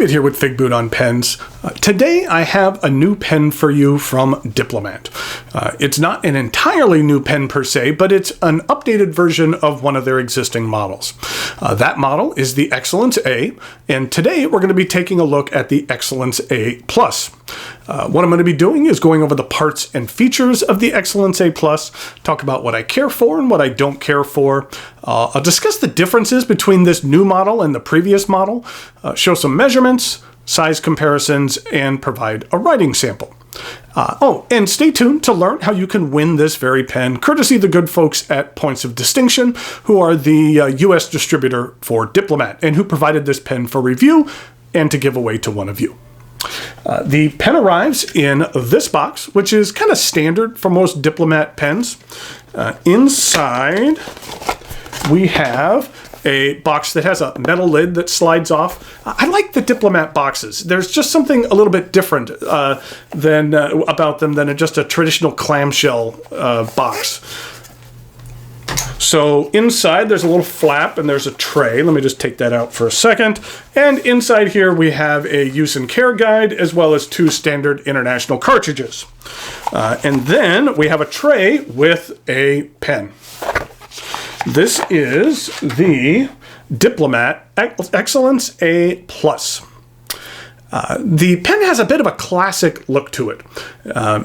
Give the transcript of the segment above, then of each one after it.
David here with Figboot on Pens. Today I have a new pen for you from Diplomat. It's not an entirely new pen per se, but it's an updated version of one of their existing models. That model is the Excellence A, and today we're going to be taking a look at the Excellence A Plus. What I'm going to be doing is going over the parts and features of the Excellence A Plus, talk about what I care for and what I don't care for. I'll discuss the differences between this new model and the previous model, show some measurements, size comparisons, and provide a writing sample. And stay tuned to learn how you can win this very pen, courtesy of the good folks at Points of Distinction, who are the US distributor for Diplomat, and who provided this pen for review and to give away to one of you. The pen arrives in this box, which is kind of standard for most Diplomat pens. Inside, we have a box that has a metal lid that slides off. I like the Diplomat boxes. There's just something a little bit different about them than just a traditional clamshell box. So inside there's a little flap and there's a tray. Let me just take that out for a second. And inside here we have a use and care guide as well as 2 standard international cartridges. And then we have a tray with a pen. This is the Diplomat Excellence A Plus. The pen has a bit of a classic look to it.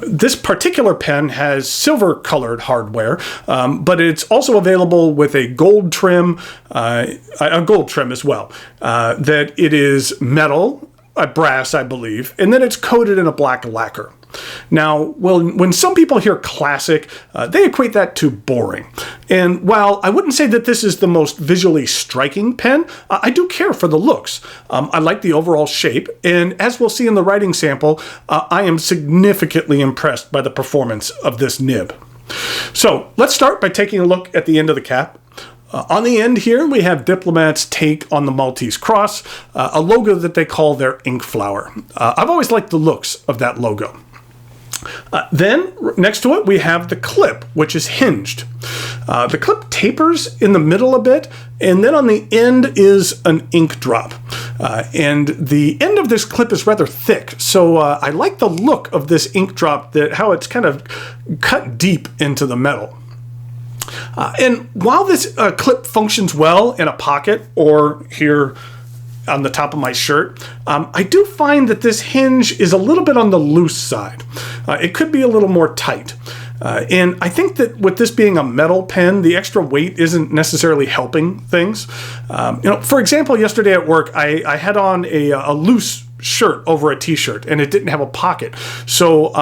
This particular pen has silver-colored hardware, but it's also available with a gold trim as well. That it is metal, brass, I believe, and then it's coated in a black lacquer. Now, when some people hear classic, they equate that to boring. And while I wouldn't say that this is the most visually striking pen, I do care for the looks. I like the overall shape, and as we'll see in the writing sample, I am significantly impressed by the performance of this nib. So let's start by taking a look at the end of the cap. On the end here, we have Diplomat's take on the Maltese cross, a logo that they call their ink flower. I've always liked the looks of that logo. Then, next to it, we have the clip, which is hinged. The clip tapers in the middle a bit, and then on the end is an ink drop. And the end of this clip is rather thick, so I like the look of this ink drop, how it's kind of cut deep into the metal. And while this clip functions well in a pocket or here on the top of my shirt, I do find that this hinge is a little bit on the loose side. It could be a little more tight. And I think that with this being a metal pen, the extra weight isn't necessarily helping things. For example, yesterday at work, I had on a loose shirt over a t-shirt, and it didn't have a pocket. So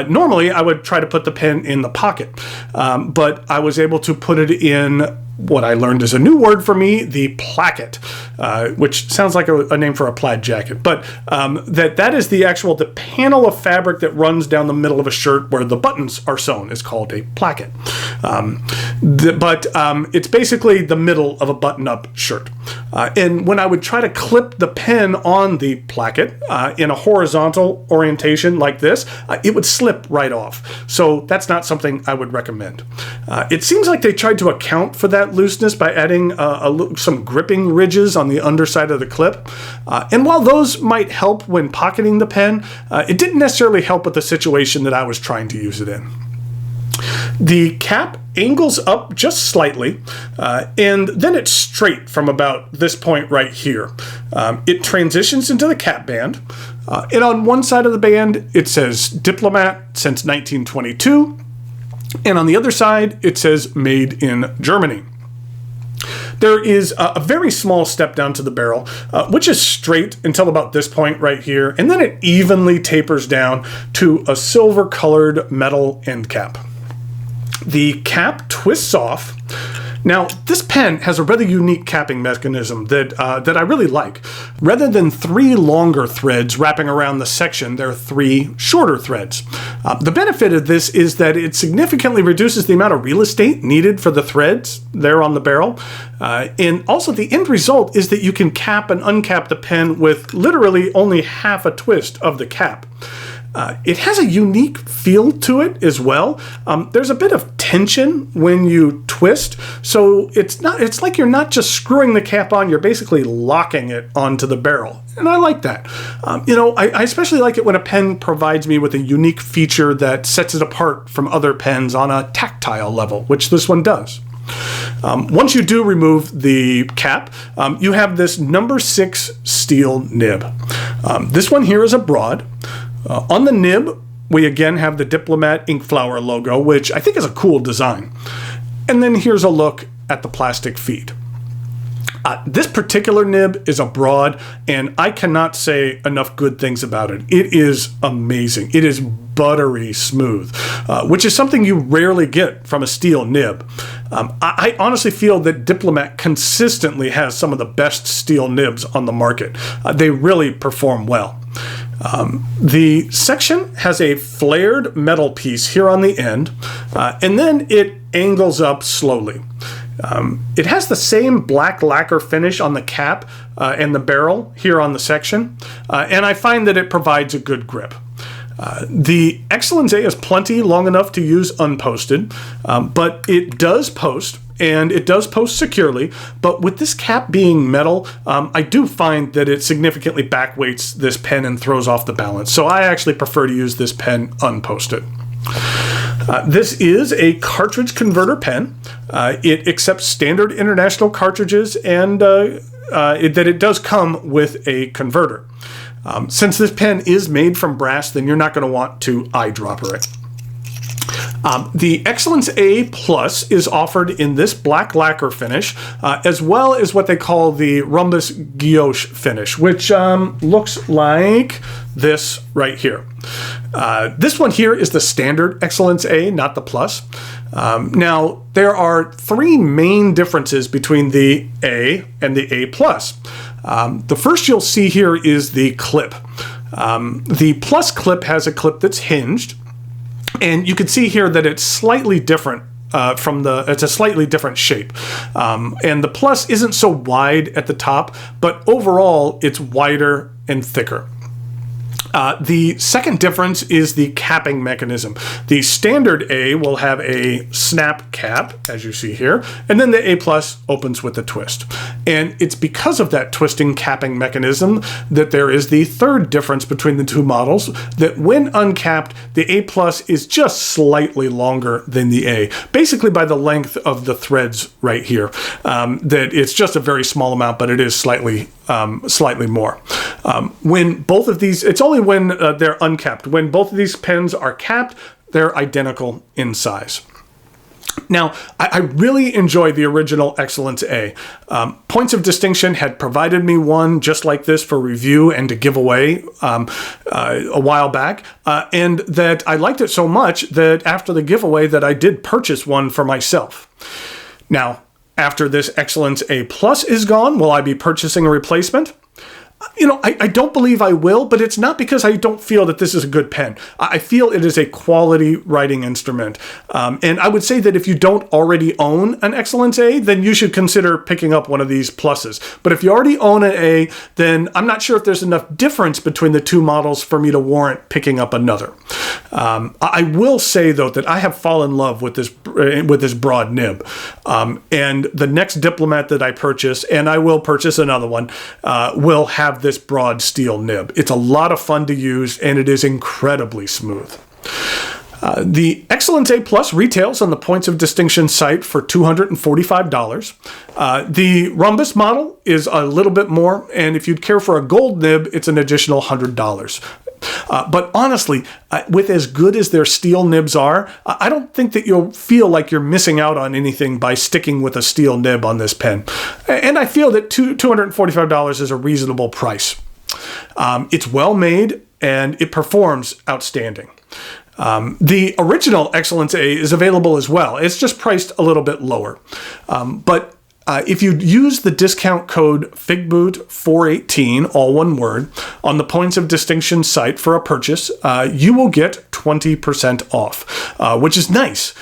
normally I would try to put the pen in the pocket, but I was able to put it in what I learned is a new word for me, the placket, which sounds like a name for a plaid jacket, but that is the panel of fabric that runs down the middle of a shirt where the buttons are sewn is called a placket. But it's basically the middle of a button-up shirt. And when I would try to clip the pen on the placket in a horizontal orientation like this, it would slip right off. So that's not something I would recommend. It seems like they tried to account for that looseness by adding some gripping ridges on the underside of the clip. And while those might help when pocketing the pen, it didn't necessarily help with the situation that I was trying to use it in. The cap angles up just slightly, and then it's straight from about this point right here. It transitions into the cap band, and on one side of the band it says Diplomat since 1922, and on the other side it says Made in Germany. There is a very small step down to the barrel, which is straight until about this point right here, and then it evenly tapers down to a silver-colored metal end cap. The cap twists off. Now, this pen has a rather unique capping mechanism that I really like. Rather than 3 longer threads wrapping around the section, there are 3 shorter threads. The benefit of this is that it significantly reduces the amount of real estate needed for the threads there on the barrel. And also the end result is that you can cap and uncap the pen with literally only half a twist of the cap. It has a unique feel to it as well. There's a bit of tension when you twist. So it's like you're not just screwing the cap on, you're basically locking it onto the barrel. And I like that. I especially like it when a pen provides me with a unique feature that sets it apart from other pens on a tactile level, which this one does. Once you do remove the cap, you have this number 6 steel nib. This one here is a broad. On the nib, we again have the Diplomat ink flower logo, which I think is a cool design. And then here's a look at the plastic feet. This particular nib is a broad, and I cannot say enough good things about it. It is amazing. It is buttery smooth, which is something you rarely get from a steel nib. I honestly feel that Diplomat consistently has some of the best steel nibs on the market. They really perform well. The section has a flared metal piece here on the end, and then it angles up slowly. It has the same black lacquer finish on the cap and the barrel here on the section, and I find that it provides a good grip. The Excellence A is plenty long enough to use unposted, but it does post, and it does post securely. But with this cap being metal, I do find that it significantly backweights this pen and throws off the balance. So I actually prefer to use this pen unposted. This is a cartridge converter pen. It accepts standard international cartridges, and it does come with a converter. Since this pen is made from brass, then you're not going to want to eyedropper it. The Excellence A Plus is offered in this black lacquer finish, as well as what they call the rhombus guilloche finish, which looks like this right here. This one here is the standard Excellence A, not the Plus. Now, there are 3 main differences between the A and the A Plus. The first you'll see here is the clip. The Plus clip has a clip that's hinged, and you can see here that it's slightly different it's a slightly different shape. And the Plus isn't so wide at the top, but overall it's wider and thicker. The second difference is the capping mechanism. The standard A will have a snap cap, as you see here, and then the A Plus opens with a twist. And it's because of that twisting capping mechanism that there is the third difference between the two models, that when uncapped, the A Plus is just slightly longer than the A, basically by the length of the threads right here. That it's just a very small amount, but it is slightly more. When both of these, it's only when they're uncapped. When both of these pens are capped, they're identical in size. Now, I really enjoy the original Excellence A. Points of Distinction had provided me one just like this for review and to give away a while back, and that I liked it so much that after the giveaway that I did purchase one for myself. Now, after this Excellence A Plus is gone, will I be purchasing a replacement? I don't believe I will, but it's not because I don't feel that this is a good pen. I feel it is a quality writing instrument. And I would say that if you don't already own an Excellence A, then you should consider picking up one of these Pluses. But if you already own an A, then I'm not sure if there's enough difference between the two models for me to warrant picking up another. I will say, though, that I have fallen in love with this broad nib. And the next Diplomat that I purchase, and I will purchase another one, will have this broad steel nib. It's a lot of fun to use, and it is incredibly smooth. The Excellence A Plus retails on the Points of Distinction site for $245. The rhombus model is a little bit more, and if you'd care for a gold nib, it's an additional $100. But honestly, with as good as their steel nibs are, I don't think that you'll feel like you're missing out on anything by sticking with a steel nib on this pen. And I feel that $245 is a reasonable price. It's well made, and it performs outstanding. The original Excellence A is available as well. It's just priced a little bit lower. But if you use the discount code Figboot418, all one word, on the Points of Distinction site for a purchase, you will get 20% off, which is nice.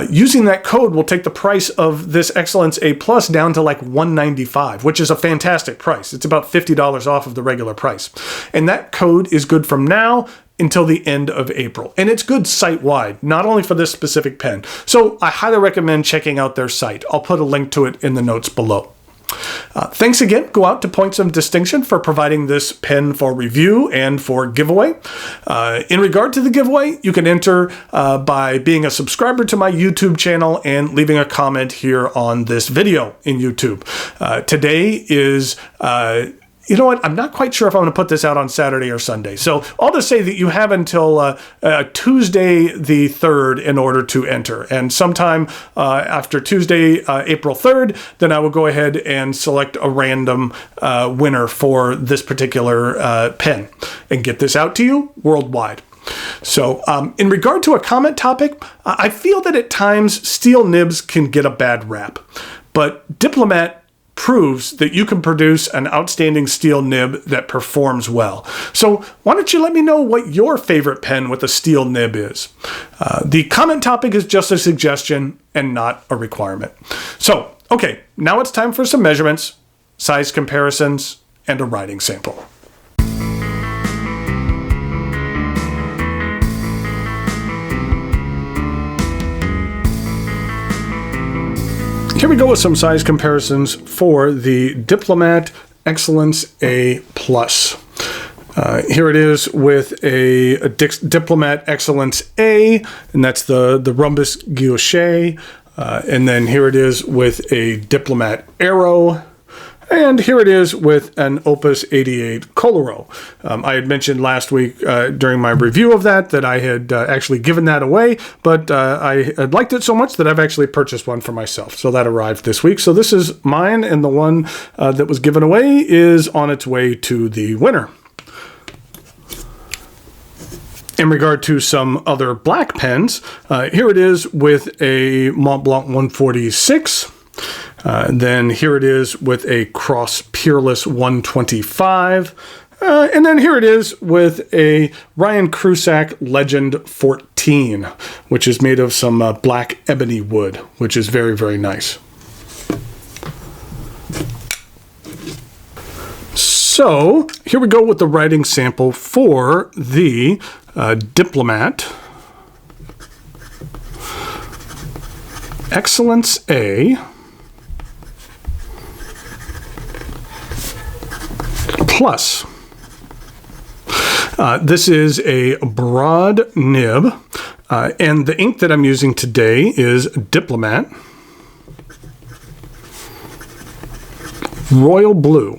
Using that code will take the price of this Excellence A Plus down to like $195, which is a fantastic price. It's about $50 off of the regular price. And that code is good from now until the end of April. And it's good site-wide, not only for this specific pen. So I highly recommend checking out their site. I'll put a link to it in the notes below. Thanks again go out to Points of Distinction for providing this pen for review and for giveaway. In regard to the giveaway, you can enter by being a subscriber to my YouTube channel and leaving a comment here on this video in YouTube. Today is... you know what? I'm not quite sure if I'm going to put this out on Saturday or Sunday. So I'll just say that you have until Tuesday the 3rd in order to enter. And sometime after Tuesday, April 3rd, then I will go ahead and select a random winner for this particular pen and get this out to you worldwide. So in regard to a comment topic, I feel that at times steel nibs can get a bad rap. But Diplomat proves that you can produce an outstanding steel nib that performs well. So why don't you let me know what your favorite pen with a steel nib is? The comment topic is just a suggestion and not a requirement. So, okay, now it's time for some measurements, size comparisons, and a writing sample. Here we go with some size comparisons for the Diplomat Excellence A Plus. Here it is with a Diplomat Excellence A, and that's the rhombus guilloche. And then here it is with a Diplomat Aero. And here it is with an Opus 88 Coloro. I had mentioned last week during my review of that I had actually given that away, but I had liked it so much that I've actually purchased one for myself. So that arrived this week. So this is mine, and the one that was given away is on its way to the winner. In regard to some other black pens, here it is with a Mont Blanc 146. Then here it is with a Cross Peerless 125. And then here it is with a Ryan Krusak Legend 14, which is made of some black ebony wood, which is very, very nice. So here we go with the writing sample for the Diplomat Excellence A Plus. This is a broad nib, and the ink that I'm using today is Diplomat Royal Blue.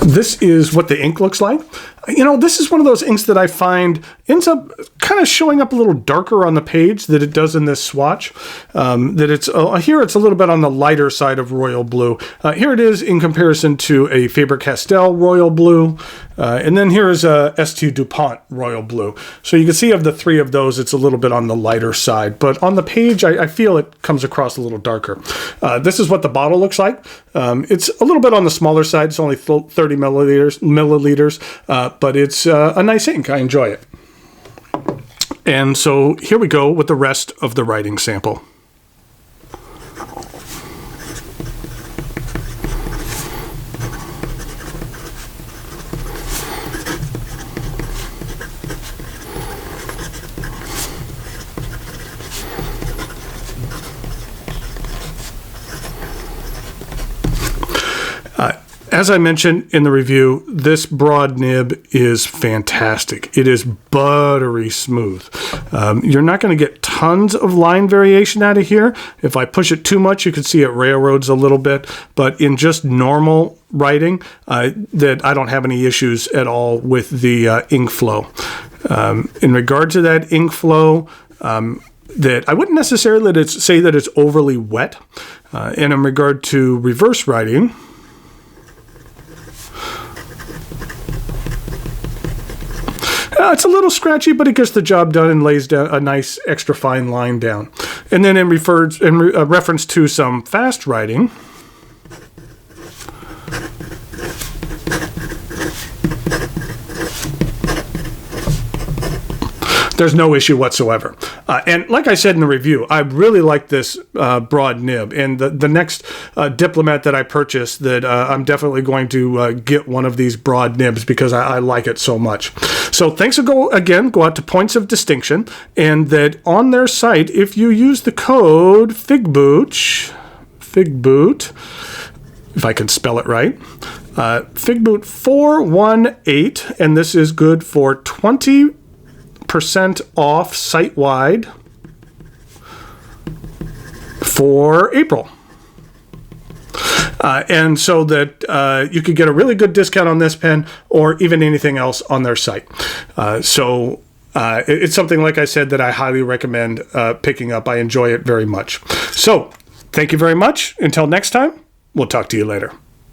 This is what the ink looks like. You know, this is one of those inks that I find ends up kind of showing up a little darker on the page than it does in this swatch. That it's here it's a little bit on the lighter side of Royal Blue. Here it is in comparison to a Faber-Castell Royal Blue. And then here is a St. DuPont Royal Blue. So you can see of the three of those, it's a little bit on the lighter side. But on the page, I feel it comes across a little darker. This is what the bottle looks like. It's a little bit on the smaller side. It's only 30 milliliters, but it's a nice ink. I enjoy it. And so here we go with the rest of the writing sample. As I mentioned in the review, this broad nib is fantastic. It is buttery smooth. You're not going to get tons of line variation out of here. If I push it too much, you can see it railroads a little bit. But in just normal writing, that I don't have any issues at all with the ink flow. In regard to that ink flow, that I wouldn't necessarily say that it's overly wet. And in regard to reverse writing, it's a little scratchy, but it gets the job done and lays down a nice extra fine line down. And then in reference to some fast writing, There's no issue whatsoever. And like I said in the review, I really like this broad nib. And the next Diplomat that I purchase, that I'm definitely going to get one of these broad nibs because I like it so much. So thanks again go out to Points of Distinction, and that on their site, if you use the code Figboot, if I can spell it right, Figboot 418, and this is good for 20% off site-wide for April. And so that you could get a really good discount on this pen or even anything else on their site. It's something, like I said, that I highly recommend picking up. I enjoy it very much. So thank you very much. Until next time, we'll talk to you later.